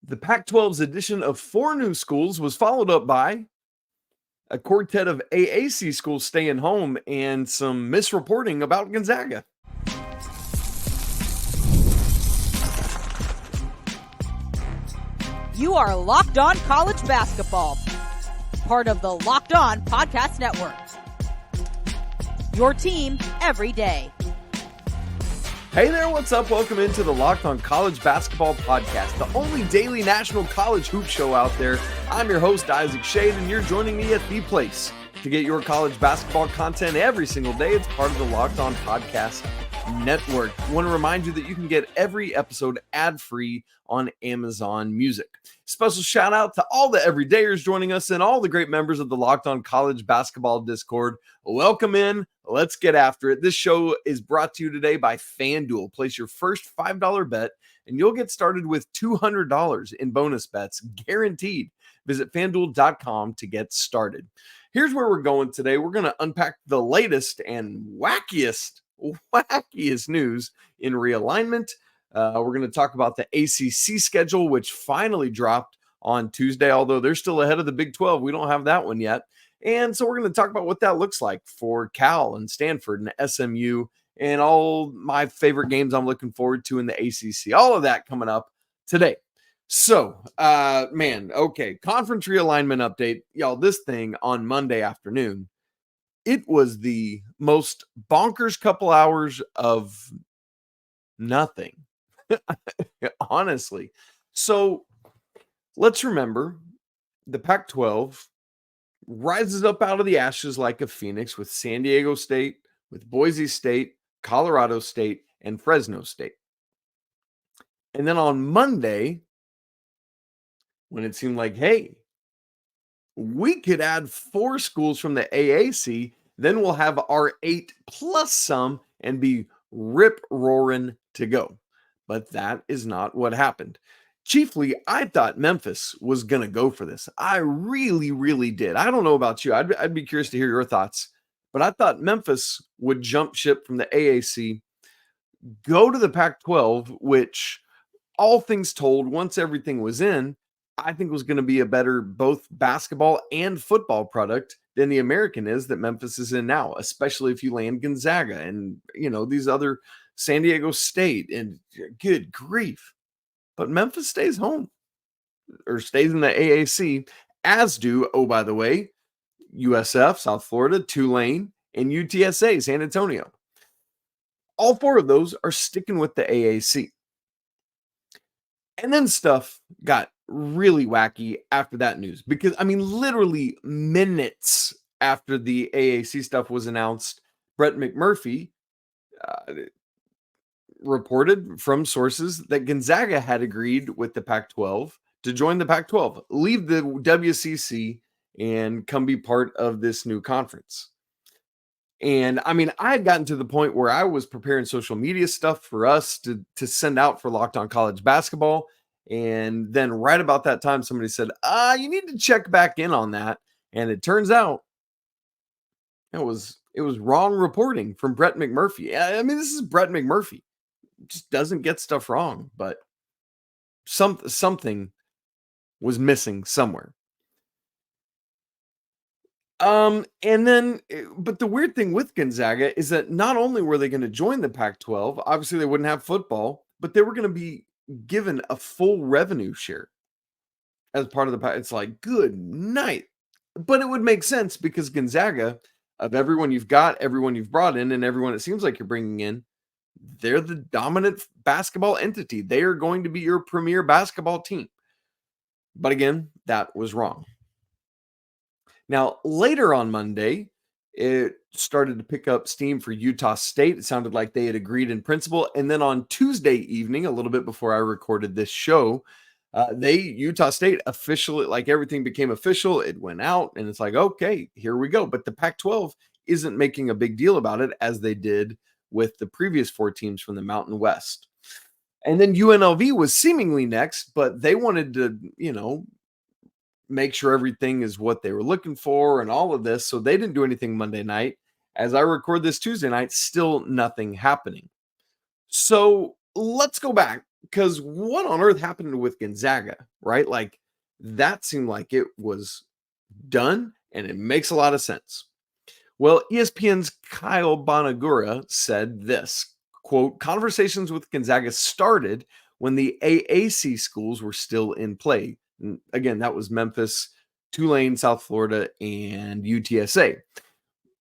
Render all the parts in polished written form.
The Pac-12's addition of 4 new schools was followed up by a quartet of AAC schools staying home and some misreporting about Gonzaga. You are Locked On College Basketball, part of the Locked On Podcast Network. Your team every day. Hey there, what's up? Welcome into the Locked On College Basketball Podcast, the only daily national college hoop show out there. I'm your host, Isaac Shade, and you're joining me at the place to get your college basketball content every single day. It's part of the Locked On Podcast Network. I want to remind you that you can get every episode ad-free on Amazon Music. Special shout out to all the everydayers joining us and all the great members of the Locked On College Basketball Discord. Welcome in. Let's get after it. This show is brought to you today by FanDuel. Place your first $5 bet and you'll get started with $200 in bonus bets guaranteed. Visit FanDuel.com to get started. Here's where we're going today. We're going to unpack the latest and wackiest news in realignment. We're going to talk about the ACC schedule, which finally dropped on Tuesday, although they're still ahead of the Big 12. We don't have that one yet. And so we're going to talk about what that looks like for Cal and Stanford and SMU and all my favorite games I'm looking forward to in the ACC. All of that coming up today. So, conference realignment update. Y'all, this thing on Monday afternoon, it was the most bonkers couple hours of nothing. Honestly. So let's remember the Pac-12 rises up out of the ashes like a phoenix with San Diego State, with Boise State, Colorado State, and Fresno State. And then on Monday, when it seemed like, hey, we could add 4 schools from the AAC, then we'll have our 8 plus some and be rip-roaring to go. But that is not what happened. Chiefly, I thought Memphis was going to go for this. I really, really did. I don't know about you. I'd be curious to hear your thoughts. But I thought Memphis would jump ship from the AAC, go to the Pac-12, which, all things told, once everything was in, I think was going to be a better both basketball and football product than the American is that Memphis is in now, especially if you land Gonzaga and, these other San Diego State, and good grief. But Memphis stays home or stays in the AAC, as do, oh, by the way, USF, South Florida, Tulane, and UTSA, San Antonio. All 4 of those are sticking with the AAC. And then stuff got really wacky after that news because, literally minutes after the AAC stuff was announced, Brett McMurphy reported from sources that Gonzaga had agreed with the Pac-12 to join the Pac-12, leave the WCC, and come be part of this new conference. And I had gotten to the point where I was preparing social media stuff for us to send out for Locked On College Basketball. And then right about that time, somebody said, you need to check back in on that. And it turns out it was wrong reporting from Brett McMurphy. This is Brett McMurphy. Just doesn't get stuff wrong, but something was missing somewhere. But the weird thing with Gonzaga is that not only were they going to join the Pac-12, obviously they wouldn't have football, but they were going to be given a full revenue share as part of the Pac. It's like, good night. But it would make sense because Gonzaga, of everyone you've got, everyone you've brought in, and everyone it seems like you're bringing in, they're the dominant basketball entity. They are going to be your premier basketball team. But again, that was wrong. Now, later on Monday, it started to pick up steam for Utah State. It sounded like they had agreed in principle. And then on Tuesday evening, a little bit before I recorded this show, Utah State officially, like everything became official. It went out and it's like, okay, here we go. But the Pac-12 isn't making a big deal about it as they did with the previous 4 teams from the Mountain West. And then UNLV was seemingly next, but they wanted to, make sure everything is what they were looking for and all of this. So they didn't do anything Monday night. As I record this Tuesday night, still nothing happening. So let's go back Because what on earth happened with Gonzaga, right? Like that seemed like it was done, and it makes a lot of sense. Well, ESPN's Kyle Bonagura said this, quote, conversations with Gonzaga started when the AAC schools were still in play. And again, that was Memphis, Tulane, South Florida, and UTSA.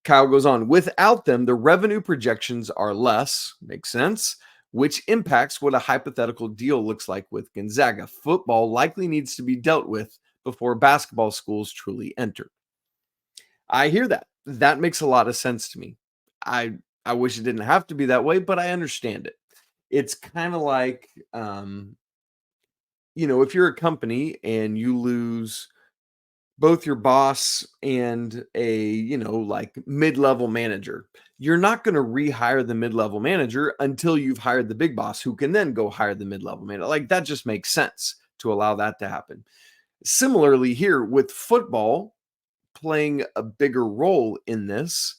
Kyle goes on, without them, the revenue projections are less, makes sense, which impacts what a hypothetical deal looks like with Gonzaga. Football likely needs to be dealt with before basketball schools truly enter. I hear that. That makes a lot of sense to me. I wish it didn't have to be that way, but I understand it. It's kind of like, if you're a company and you lose both your boss and a, like mid-level manager, you're not going to rehire the mid-level manager until you've hired the big boss who can then go hire the mid-level manager. Like that just makes sense to allow that to happen. Similarly here with football playing a bigger role in this,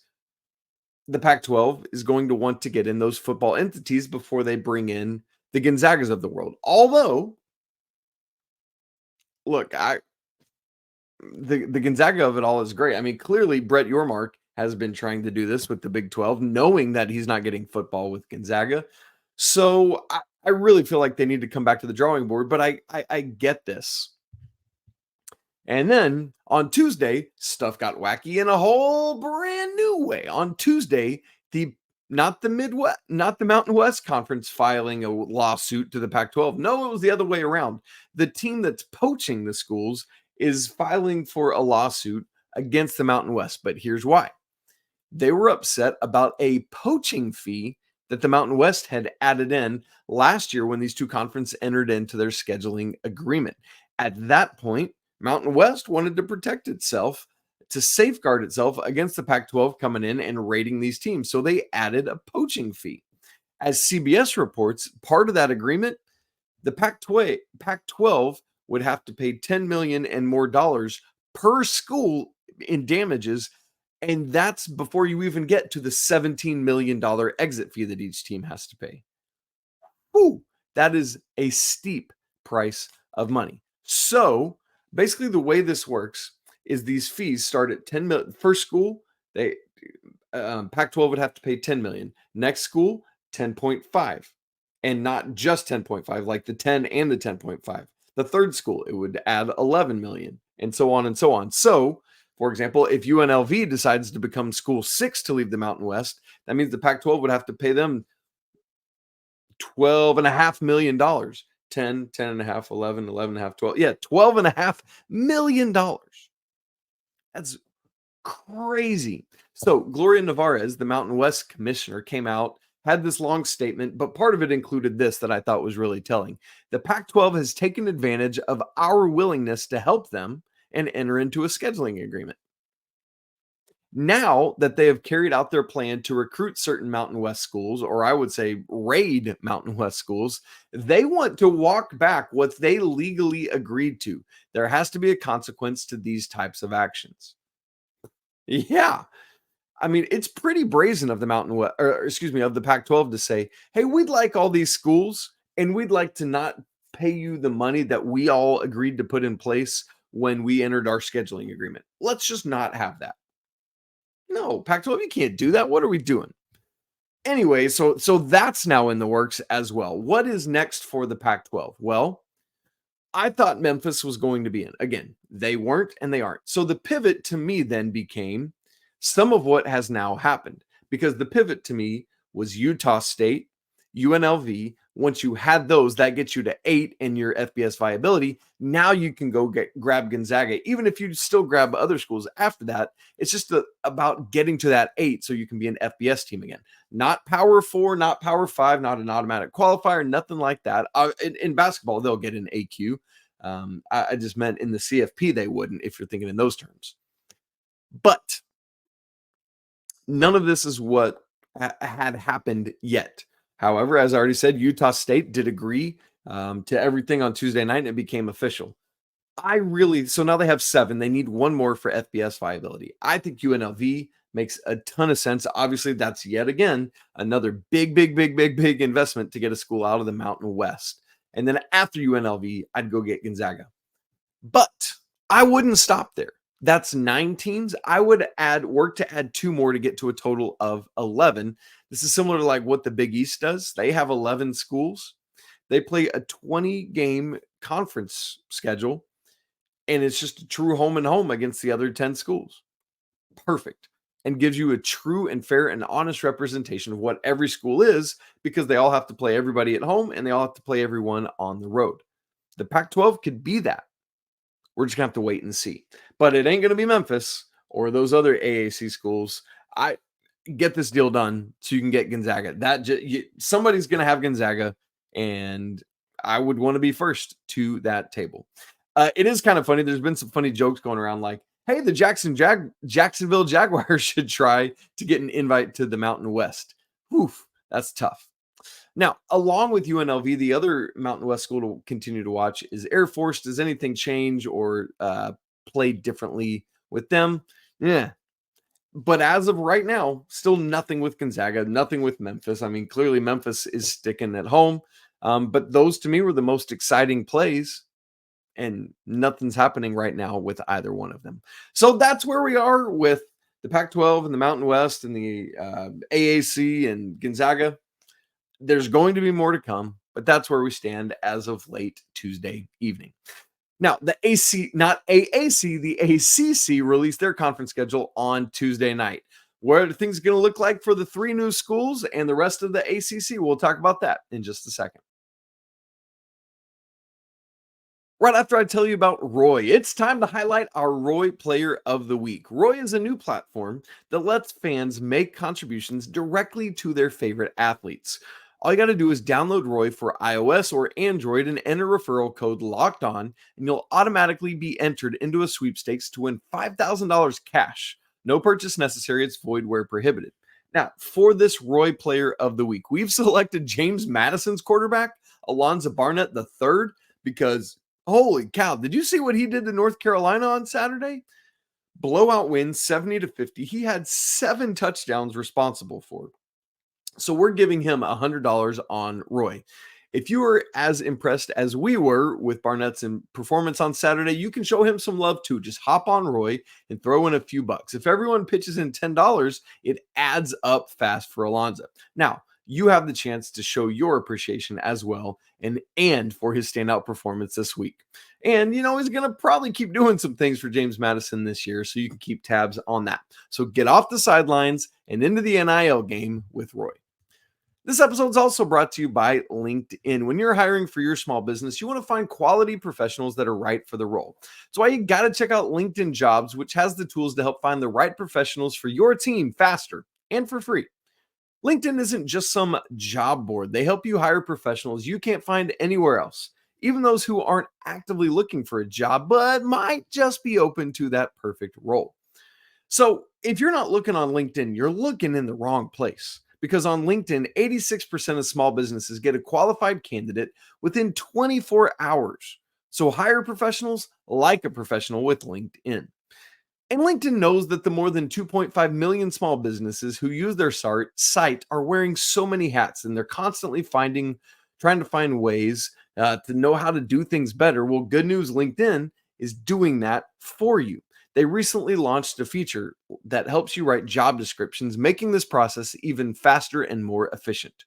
the Pac-12 is going to want to get in those football entities before they bring in the Gonzagas of the world. Although, look, the Gonzaga of it all is great. I mean, clearly Brett Yormark has been trying to do this with the Big 12, knowing that he's not getting football with Gonzaga. So I really feel like they need to come back to the drawing board, but I get this. And then on Tuesday, stuff got wacky in a whole brand new way. On Tuesday, not the Mountain West Conference filing a lawsuit to the Pac-12. No, it was the other way around. The team that's poaching the schools is filing for a lawsuit against the Mountain West. But here's why. They were upset about a poaching fee that the Mountain West had added in last year when these two conferences entered into their scheduling agreement. At that point, Mountain West wanted to protect itself, to safeguard itself against the Pac-12 coming in and raiding these teams. So they added a poaching fee. As CBS reports, part of that agreement, the Pac-12 would have to pay $10 million and more dollars per school in damages. And that's before you even get to the $17 million exit fee that each team has to pay. Ooh, that is a steep price of money. So basically the way this works is these fees start at $10 million. First school, Pac-12 would have to pay $10 million. Next school, 10.5. And not just 10.5, like the 10 and the 10.5. The third school, it would add 11 million, and so on and so on. So, for example, if UNLV decides to become school 6 to leave the Mountain West, that means the Pac-12 would have to pay them $12.5 million. 10, 10.5, 11, 11.5, 12. Yeah, $12.5 million. That's crazy. So Gloria Nevarez, the Mountain West commissioner, came out, had this long statement, but part of it included this that I thought was really telling. The Pac-12 has taken advantage of our willingness to help them and enter into a scheduling agreement. Now that they have carried out their plan to recruit certain Mountain West schools, or I would say raid Mountain West schools, they want to walk back what they legally agreed to. There has to be a consequence to these types of actions. Yeah. I mean, it's pretty brazen of the of the Pac-12 to say, hey, we'd like all these schools and we'd like to not pay you the money that we all agreed to put in place when we entered our scheduling agreement. Let's just not have that. No, Pac-12, you can't do that. What are we doing? Anyway, so that's now in the works as well. What is next for the Pac-12? Well, I thought Memphis was going to be in. Again, they weren't and they aren't. So the pivot to me then became some of what has now happened, because the pivot to me was Utah State, UNLV. Once you had those, that gets you to 8 in your FBS viability. Now you can go grab Gonzaga. Even if you still grab other schools after that, it's just about getting to that 8 so you can be an FBS team again. Not Power 4, not Power 5, not an automatic qualifier, nothing like that. In basketball, they'll get an AQ. I just meant in the CFP they wouldn't, if you're thinking in those terms. But none of this is what had happened yet. However, as I already said, Utah State did agree to everything on Tuesday night, and it became official. So now they have 7. They need 1 more for FBS viability. I think UNLV makes a ton of sense. Obviously, that's yet again another big investment to get a school out of the Mountain West. And then after UNLV, I'd go get Gonzaga. But I wouldn't stop there. That's 9 teams. I would work to add 2 more to get to a total of 11. This is similar to like what the Big East does. They have 11 schools. They play a 20-game conference schedule, and it's just a true home and home against the other 10 schools. Perfect. And gives you a true and fair and honest representation of what every school is, because they all have to play everybody at home and they all have to play everyone on the road. The Pac-12 could be that. We're just going to have to wait and see. But it ain't going to be Memphis or those other AAC schools. I get this deal done so you can get Gonzaga. Somebody's going to have Gonzaga, and I would want to be first to that table. It is kind of funny. There's been some funny jokes going around like, hey, the Jacksonville Jaguars should try to get an invite to the Mountain West. Oof, that's tough. Now, along with UNLV, the other Mountain West school to continue to watch is Air Force. Does anything change or play differently with them? Yeah. But as of right now, still nothing with Gonzaga, nothing with Memphis. I mean, clearly Memphis is sticking at home. But those to me were the most exciting plays, and nothing's happening right now with either one of them. So that's where we are with the Pac-12 and the Mountain West and the AAC and Gonzaga. There's going to be more to come, but that's where we stand as of late Tuesday evening. Now, the AAC, the ACC released their conference schedule on Tuesday night. What are things going to look like for the 3 new schools and the rest of the ACC? We'll talk about that in just a second. Right after I tell you about Roy, it's time to highlight our Roy Player of the Week. Roy is a new platform that lets fans make contributions directly to their favorite athletes. All you got to do is download Roy for iOS or Android and enter referral code LOCKEDON, and you'll automatically be entered into a sweepstakes to win $5,000 cash. No purchase necessary. It's void where prohibited. Now, for this Roy Player of the Week, we've selected James Madison's quarterback, Alonzo Barnett III, because holy cow, did you see what he did to North Carolina on Saturday? Blowout win, 70-50. He had 7 touchdowns responsible for. So we're giving him $100 on Roy. If you were as impressed as we were with Barnett's performance on Saturday, you can show him some love too. Just hop on Roy and throw in a few bucks. If everyone pitches in $10, it adds up fast for Alonzo. Now, you have the chance to show your appreciation as well and for his standout performance this week. And, he's going to probably keep doing some things for James Madison this year, so you can keep tabs on that. So get off the sidelines and into the NIL game with Roy. This episode is also brought to you by LinkedIn. When you're hiring for your small business, you want to find quality professionals that are right for the role. That's why you got to check out LinkedIn Jobs, which has the tools to help find the right professionals for your team faster and for free. LinkedIn isn't just some job board. They help you hire professionals you can't find anywhere else, even those who aren't actively looking for a job, but might just be open to that perfect role. So if you're not looking on LinkedIn, you're looking in the wrong place. Because on LinkedIn, 86% of small businesses get a qualified candidate within 24 hours. So hire professionals like a professional with LinkedIn. And LinkedIn knows that the more than 2.5 million small businesses who use their site are wearing so many hats, and they're constantly trying to find ways to know how to do things better. Well, good news, LinkedIn is doing that for you. They recently launched a feature that helps you write job descriptions, making this process even faster and more efficient.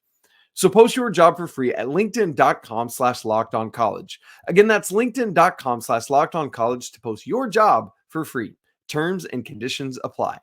So post your job for free at linkedin.com/lockedoncollege. Again, that's linkedin.com/lockedoncollege to post your job for free. Terms and conditions apply.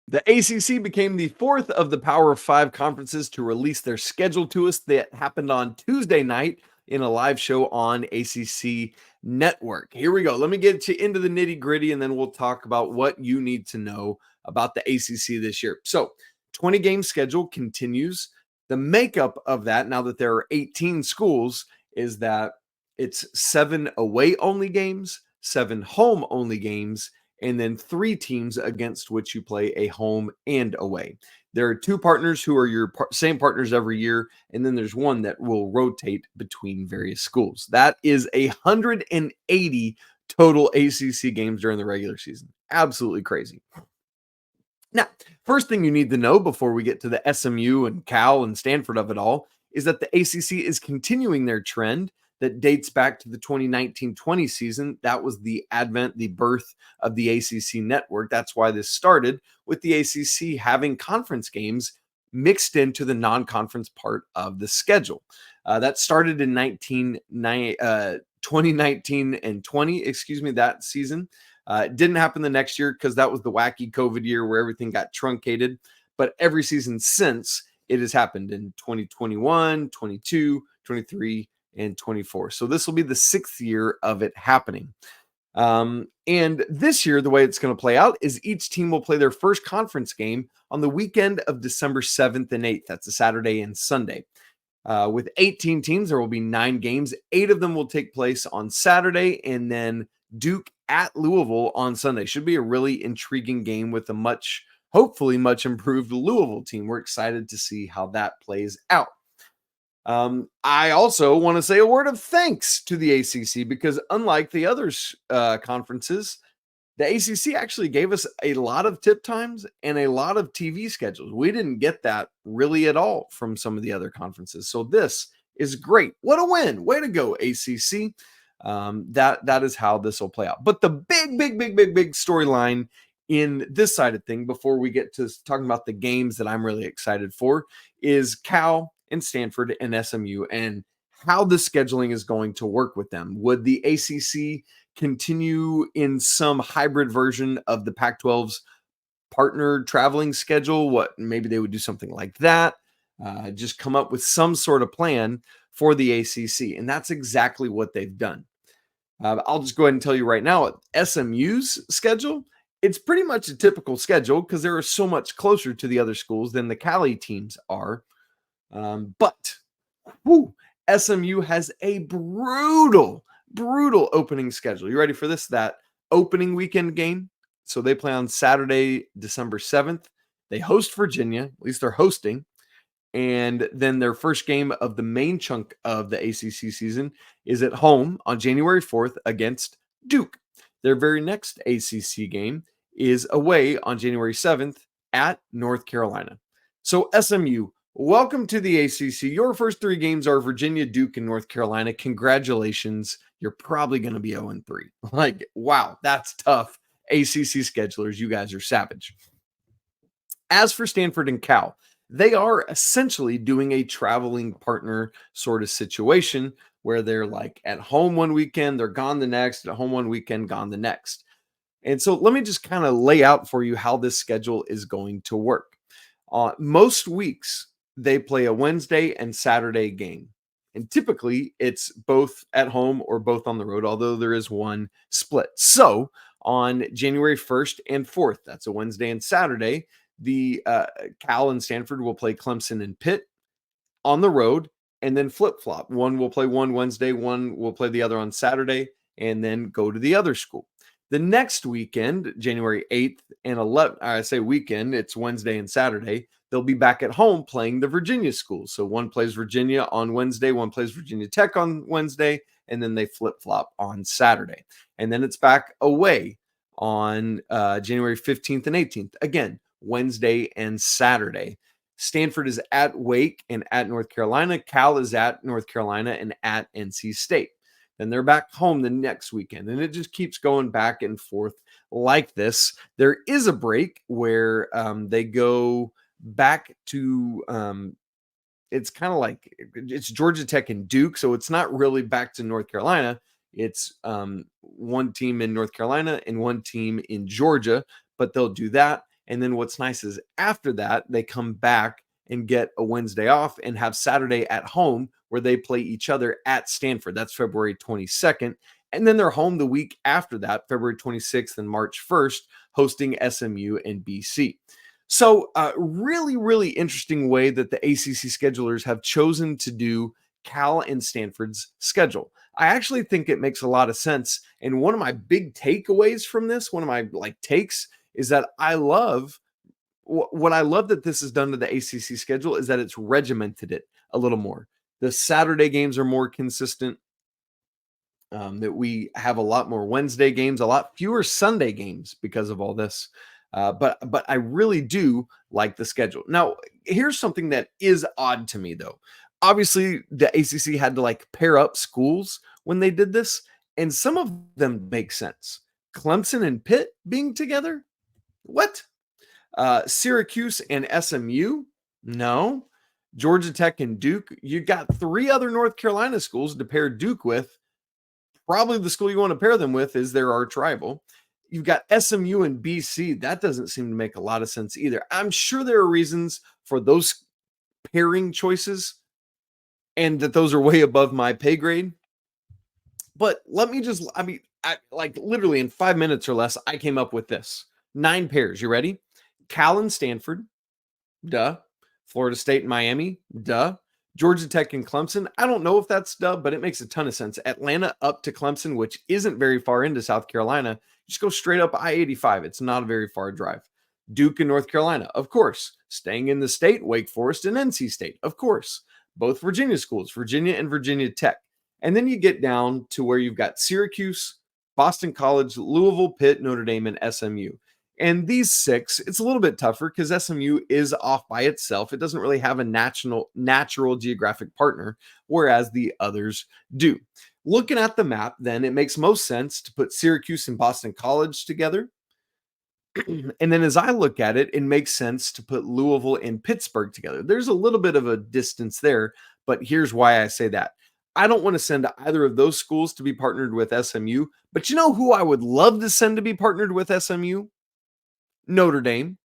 The ACC became the 4th of the Power 5 conferences to release their schedule to us. That happened on Tuesday night in a live show on ACC Network. Here we go. Let me get you into the nitty gritty, and then we'll talk about what you need to know about the ACC this year. So 20 game schedule continues. The makeup of that, now that there are 18 schools, is that it's 7 away only games, 7 home only games, and then 3 teams against which you play a home and away. There are 2 partners who are your same partners every year, and then there's one that will rotate between various schools. That is 180 total ACC games during the regular season. Absolutely crazy. Now, first thing you need to know before we get to the SMU and Cal and Stanford of it all is that the ACC is continuing their trend that dates back to the 2019-20 season. That was the birth of the ACC network. That's why this started with the ACC having conference games mixed into the non-conference part of the schedule. That started in 2019 and 20, that season. It didn't happen the next year because that was the wacky COVID year where everything got truncated. But every season since, it has happened in 2021, 22, 23, and 24. So this will be the 6th year of it happening. And this year, the way it's going to play out is each team will play their first conference game on the weekend of December 7th and 8th. That's a Saturday and Sunday. With 18 teams, there will be 9 games. 8 of them will take place on Saturday, and then Duke at Louisville on Sunday. Should be a really intriguing game with a hopefully much improved Louisville team. We're excited to see how that plays out. I also want to say a word of thanks to the ACC because unlike the other conferences, the ACC actually gave us a lot of tip times and a lot of TV schedules. We didn't get that really at all from some of the other conferences. So this is great. What a win. Way to go, ACC. That is how this will play out. But the big storyline in this side of thing, before we get to talking about the games that I'm really excited for, is Cal and Stanford and SMU and how the scheduling is going to work with them. Would the ACC continue in some hybrid version of the Pac-12's partner traveling schedule? Maybe they would do something like that. Just come up with some sort of plan for the ACC. And that's exactly what they've done. I'll just go ahead and tell you right now, SMU's schedule, it's pretty much a typical schedule because they're so much closer to the other schools than the Cali teams are. But SMU has a brutal opening schedule. You ready for this? That opening weekend game. So they play on Saturday, December 7th. They host Virginia, at least they're hosting. And then their first game of the main chunk of the ACC season is at home on January 4th against Duke. Their very next ACC game is away on January 7th at North Carolina. So SMU, welcome to the ACC. Your first 3 games are Virginia, Duke, and North Carolina. Congratulations. You're probably going to be 0-3. Like, wow, that's tough. ACC schedulers, you guys are savage. As for Stanford and Cal, they are essentially doing a traveling partner sort of situation where they're like at home one weekend, they're gone the next, at home one weekend, gone the next. And so let me just kind of lay out for you how this schedule is going to work. Most weeks, they play a Wednesday and Saturday game. And typically, it's both at home or both on the road, although there is one split. So on January 1st and 4th, that's a Wednesday and Saturday, the Cal and Stanford will play Clemson and Pitt on the road and then flip-flop. One will play one Wednesday, one will play the other on Saturday, and then go to the other school. The next weekend, January 8th and 11th, I say weekend, it's Wednesday and Saturday, they'll be back at home playing the Virginia schools. So one plays Virginia on Wednesday, one plays Virginia Tech on Wednesday, and then they flip-flop on Saturday. And then it's back away on January 15th and 18th. Again, Wednesday and Saturday. Stanford is at Wake and at North Carolina. Cal is at North Carolina and at NC State. Then they're back home the next weekend. And it just keeps going back and forth like this. There is a break where they go back to it's kind of like it's Georgia Tech and Duke. So it's not really back to North Carolina. It's one team in North Carolina and one team in Georgia, but they'll do that. And then what's nice is after that, they come back and get a Wednesday off and have Saturday at home where they play each other at Stanford. That's February 22nd. And then they're home the week after that, February 26th and March 1st, hosting SMU and BC. So really interesting way that the ACC schedulers have chosen to do Cal and Stanford's schedule. I actually think it makes a lot of sense. And one of my big takeaways from this, one of my takes, is that I love what I love that this has done to the ACC schedule is that it's regimented it a little more. The Saturday games are more consistent. That we have a lot more Wednesday games, a lot fewer Sunday games because of all this. But I really do like the schedule. Now, here's something that is odd to me, though. Obviously, the ACC had to like pair up schools when they did this, and some of them make sense. Clemson and Pitt being together? What? Syracuse and SMU? No. Georgia Tech and Duke? You got 3 other North Carolina schools to pair Duke with. Probably the school you want to pair them with is their arch rival. You've got SMU and BC. That doesn't seem to make a lot of sense either. I'm sure there are reasons for those pairing choices and that those are way above my pay grade. But let me just, like literally in 5 minutes or less, I came up with this 9 pairs. You ready? Cal and Stanford. Duh. Florida State and Miami. Duh. Georgia Tech and Clemson. I don't know if that's duh, but it makes a ton of sense. Atlanta up to Clemson, which isn't very far into South Carolina. Just go straight up I-85. It's not a very far drive. Duke and North Carolina, of course. Staying in the state, Wake Forest and NC State, of course. Both Virginia schools, Virginia and Virginia Tech. And then you get down to where you've got Syracuse, Boston College, Louisville, Pitt, Notre Dame, and SMU. And these 6, it's a little bit tougher because SMU is off by itself. It doesn't really have a natural geographic partner, whereas the others do. Looking at the map, then, it makes most sense to put Syracuse and Boston College together. And then as I look at it, it makes sense to put Louisville and Pittsburgh together. There's a little bit of a distance there, but here's why I say that. I don't want to send either of those schools to be partnered with SMU, but you know who I would love to send to be partnered with SMU? Notre Dame,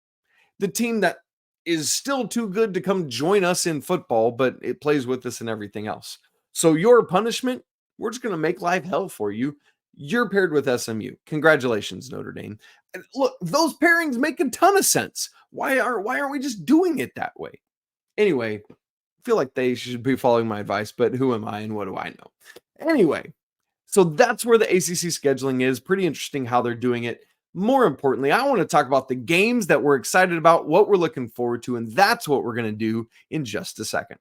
the team that is still too good to come join us in football, but it plays with us and everything else. So your punishment, we're just going to make life hell for you. You're paired with SMU. Congratulations, Notre Dame. And look, those pairings make a ton of sense. Why aren't we just doing it that way? Anyway, I feel like they should be following my advice, but who am I and what do I know? Anyway, so that's where the ACC scheduling is. Pretty interesting how they're doing it. More importantly, I want to talk about the games that we're excited about, what we're looking forward to, and that's what we're going to do in just a second.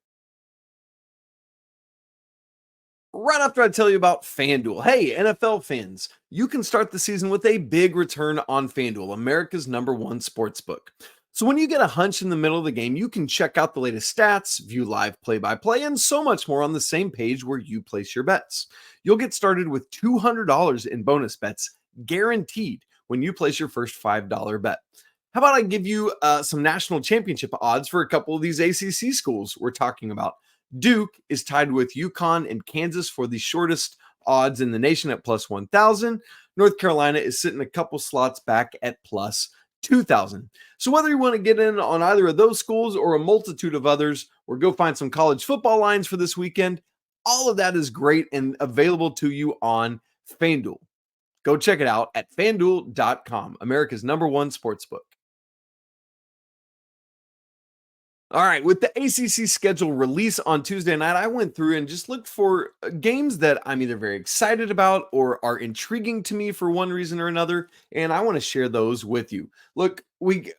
Right after I tell you about FanDuel. Hey, NFL fans, you can start the season with a big return on FanDuel, America's #1 sportsbook. So when you get a hunch in the middle of the game, you can check out the latest stats, view live play-by-play, and so much more on the same page where you place your bets. You'll get started with $200 in bonus bets, guaranteed, when you place your first $5 bet. How about I give you some national championship odds for a couple of these ACC schools we're talking about? Duke is tied with UConn and Kansas for the shortest odds in the nation at plus 1,000. North Carolina is sitting a couple slots back at plus 2,000. So whether you want to get in on either of those schools or a multitude of others, or go find some college football lines for this weekend, all of that is great and available to you on FanDuel. Go check it out at FanDuel.com, America's #1 sportsbook. All right, with the ACC schedule release on Tuesday night, I went through and just looked for games that I'm either very excited about or are intriguing to me for one reason or another, and I want to share those with you. Look, we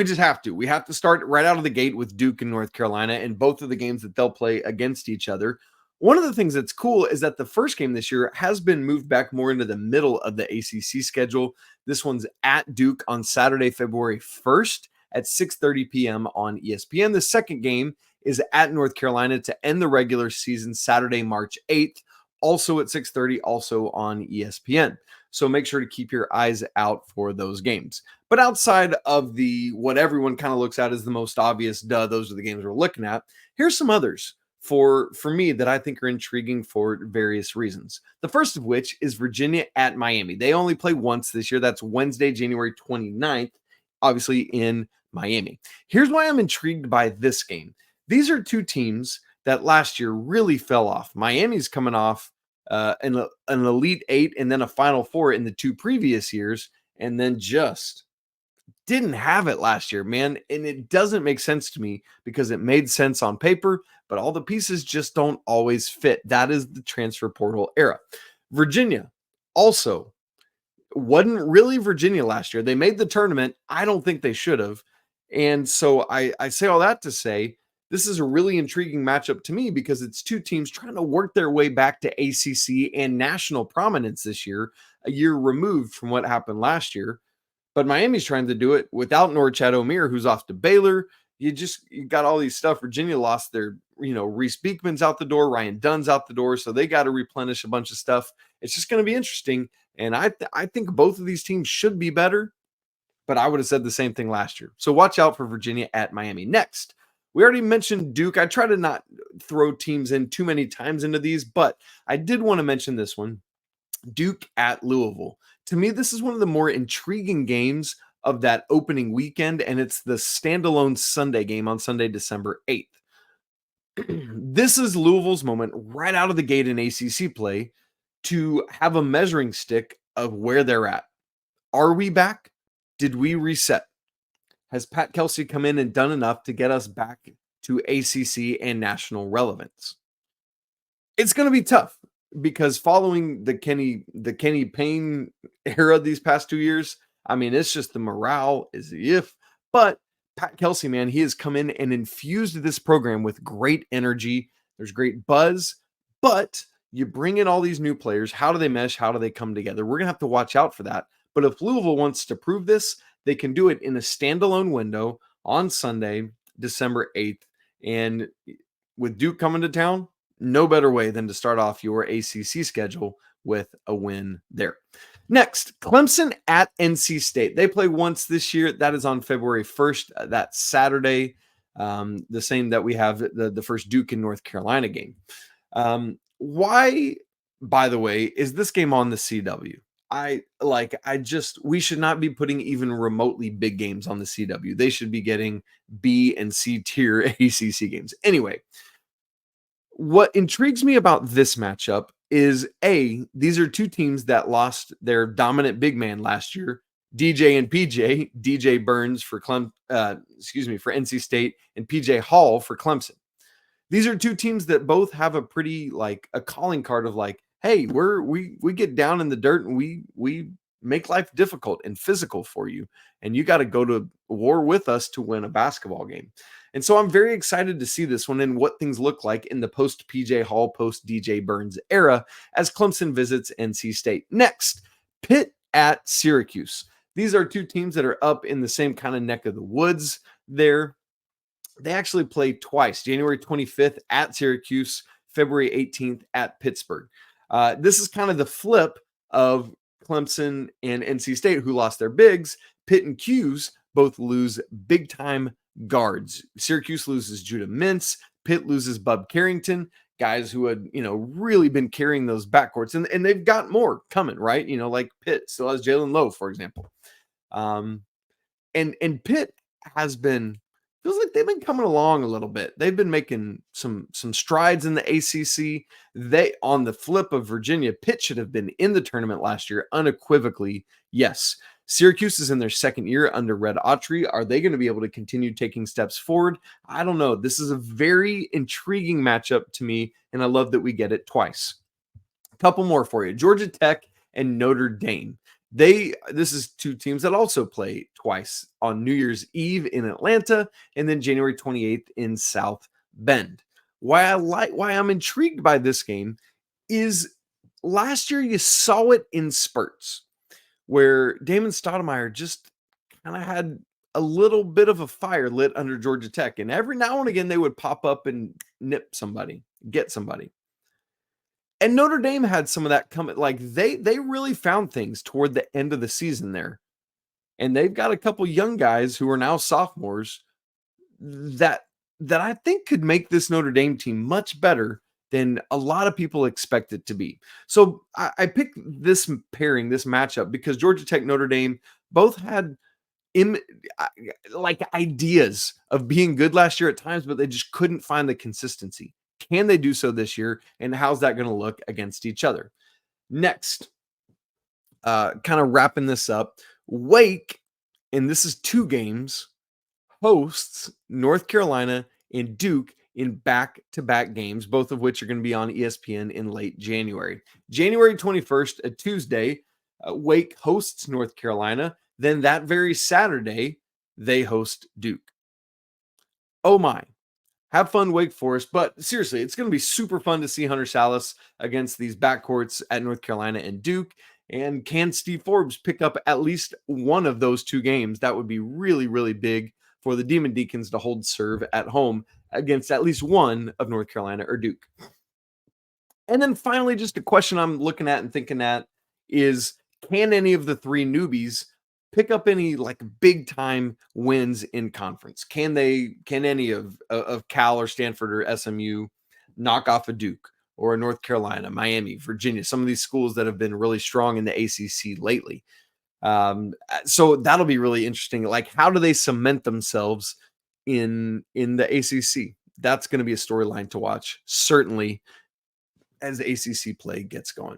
just have to. We have to start right out of the gate with Duke and North Carolina and both of the games that they'll play against each other. One of the things that's cool is that the first game this year has been moved back more into the middle of the ACC schedule. This one's at Duke on Saturday, February 1st at 6:30 p.m. on ESPN. The second game is at North Carolina to end the regular season Saturday, March 8th, also at 6:30, also on ESPN. So make sure to keep your eyes out for those games. But outside of the what everyone kind of looks at as the most obvious, those are the games we're looking at, here's some others for me that I think are intriguing for various reasons. The first of which is Virginia at Miami. They only play once this year. That's Wednesday, January 29th, obviously in Miami. Here's why I'm intrigued by this game. These are two teams that last year really fell off. Miami's coming off an Elite Eight and then a Final Four in the 2 previous years, and then just didn't have it last year, man. And it doesn't make sense to me because it made sense on paper, but all the pieces just don't always fit. That is the transfer portal era. Virginia also wasn't really Virginia last year. They made the tournament. I don't think they should have. And so I say all that to say, this is a really intriguing matchup to me because it's two teams trying to work their way back to ACC and national prominence this year, a year removed from what happened last year. But Miami's trying to do it without Norchad Omier, who's off to Baylor. you got all these stuff. Virginia lost their, Reese Beekman's out the door, Ryan Dunn's out the door, so they got to replenish a bunch of stuff. It's just going to be interesting, and I think both of these teams should be better, but I would have said the same thing last year. So watch out for Virginia at Miami. Next, we already mentioned Duke. I try to not throw teams in too many times into these, but I did want to mention this one. Duke at Louisville. To me, this is one of the more intriguing games of that opening weekend, and it's the standalone Sunday game on Sunday, December 8th. This is Louisville's moment right out of the gate in ACC play to have a measuring stick of where they're at. Are we back? Did we reset? Has Pat Kelsey come in and done enough to get us back to ACC and national relevance? It's going to be tough because following the Kenny Payne era these past 2 years, I mean, it's just the morale is the if. But Pat Kelsey, man, he has come in and infused this program with great energy. There's great buzz, but you bring in all these new players. How do they mesh? How do they come together? We're going to have to watch out for that. But if Louisville wants to prove this, they can do it in a standalone window on Sunday, December 8th. And with Duke coming to town, no better way than to start off your ACC schedule with a win there. Next, Clemson at NC State. They play once this year. That is on February 1st. That's Saturday, the same that we have the first Duke and North Carolina game. Why, by the way, is this game on the CW? We should not be putting even remotely big games on the CW. They should be getting B and C tier ACC games. Anyway, what intrigues me about this matchup is these are two teams that lost their dominant big man last year, DJ and PJ, DJ Burns for NC State and PJ Hall for Clemson. These are two teams that both have a pretty a calling card of hey, we get down in the dirt and we make life difficult and physical for you, and you got to go to war with us to win a basketball game. And so I'm very excited to see this one and what things look like in the post PJ Hall, post DJ Burns era as Clemson visits NC State. Next, Pitt at Syracuse. These are two teams that are up in the same kind of neck of the woods there. They actually play twice, January 25th at Syracuse, February 18th at Pittsburgh. This is kind of the flip of Clemson and NC State, who lost their bigs. Pitt and 'Cuse both lose big-time guards. Syracuse loses Judah Mintz. Pitt loses Bub Carrington, guys who had, really been carrying those backcourts. And they've got more coming, right? Like Pitt still has Jalen Lowe, for example. And Pitt feels like they've been coming along a little bit. They've been making some strides in the ACC. On the flip of Virginia, Pitt should have been in the tournament last year, unequivocally. Yes. Syracuse is in their second year under Red Autry. Are they going to be able to continue taking steps forward? I don't know. This is a very intriguing matchup to me, and I love that we get it twice. A couple more for you. Georgia Tech and Notre Dame. This is two teams that also play twice on New Year's Eve in Atlanta and then January 28th in South Bend. Why I'm intrigued by this game is last year you saw it in spurts where Damon Stoudemire just kind of had a little bit of a fire lit under Georgia Tech, and every now and again they would pop up and nip somebody, get somebody. And Notre Dame had some of that coming. They really found things toward the end of the season there. And they've got a couple young guys who are now sophomores that I think could make this Notre Dame team much better than a lot of people expect it to be. So I picked this pairing, this matchup, because Georgia Tech, Notre Dame both had ideas of being good last year at times, but they just couldn't find the consistency. Can they do so this year? And how's that going to look against each other? Next, kind of wrapping this up, Wake, and this is 2 games, hosts North Carolina and Duke in back-to-back games, both of which are going to be on ESPN in late January. January 21st, a Tuesday, Wake hosts North Carolina. Then that very Saturday, they host Duke. Oh my. Have fun, Wake Forest. But seriously, it's going to be super fun to see Hunter Salas against these backcourts at North Carolina and Duke. And can Steve Forbes pick up at least one of those 2 games? That would be really, really big for the Demon Deacons to hold serve at home against at least one of North Carolina or Duke. And then finally, just a question I'm looking at and thinking at is, can any of the three newbies pick up any like big time wins in conference? Can any of Cal or Stanford or SMU knock off a Duke or a North Carolina, Miami, Virginia, some of these schools that have been really strong in the ACC lately? So that'll be really interesting. Like, how do they cement themselves in the ACC? That's going to be a storyline to watch, certainly, as ACC play gets going.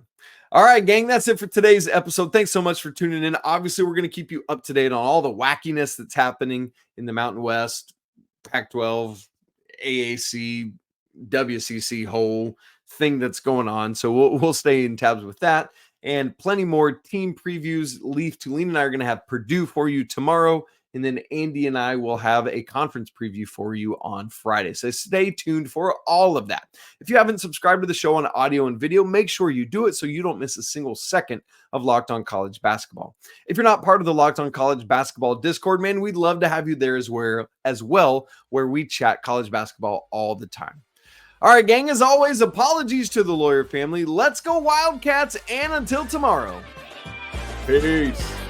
All right, gang, that's it for today's episode. Thanks so much for tuning in. Obviously, we're going to keep you up to date on all the wackiness that's happening in the Mountain West, Pac-12, AAC, WCC, whole thing that's going on. So we'll stay in tabs with that. And plenty more team previews. Leaf Tulane and I are going to have Purdue for you tomorrow. And then Andy and I will have a conference preview for you on Friday. So stay tuned for all of that. If you haven't subscribed to the show on audio and video, make sure you do it so you don't miss a single second of Locked On College Basketball. If you're not part of the Locked On College Basketball Discord, man, we'd love to have you there as well, where we chat college basketball all the time. All right, gang, as always, apologies to the lawyer family. Let's go Wildcats, and until tomorrow, peace.